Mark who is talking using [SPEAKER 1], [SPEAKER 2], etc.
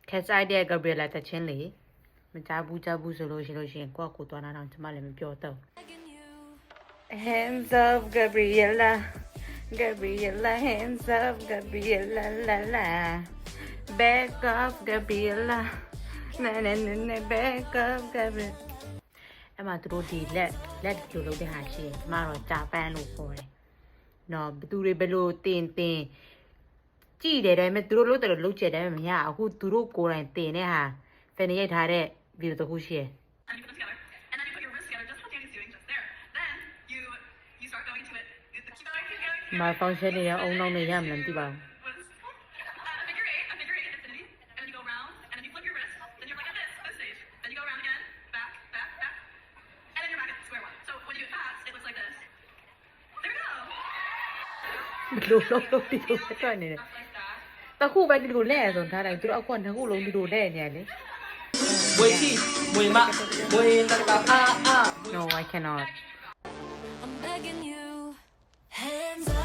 [SPEAKER 1] Catch idea Gabriela တချင်းလေမကြဘူးဆိုလို့ရှိရင်ကိုယ့်ကိုသွားတာတော့ကျမလည်းမပြောတော့ Hands up Gabriela hands up Gabriela la la back up Gabriela na back up Gabriela အဲ့မှာသူတို့ဒီလက်ကြိုလုပ်တဲ့ဟာရှိရင်ကျမတော့ဂျပန်လို့ခေါ်တယ်နော်ဘသူတွေဘယ်လိုတင်ကြည့်တယ်ဒါပေမဲ့သူတို့လုပ်ချက်တယ်မရအခုသူတို့ကိုယ်တိုင်တင်တဲ့ဟာဖန်နေရိုက်ထားတဲ့ဗီဒီယိုတစ်ခုရှိရယ် My function နေရအောင်နောက်နေရမလားမသိပါဘူး လို့ဒီလိုထွက်နေတယ်တခုပဲဒီလိုလဲဆိုထားတယ်သူတို့အခုနှစ်ခုလုံးဒီလိုလဲနေရလေ
[SPEAKER 2] မွေရှိမွေမမွေတကအာ
[SPEAKER 1] No I cannot
[SPEAKER 3] I'm begging you, hands up.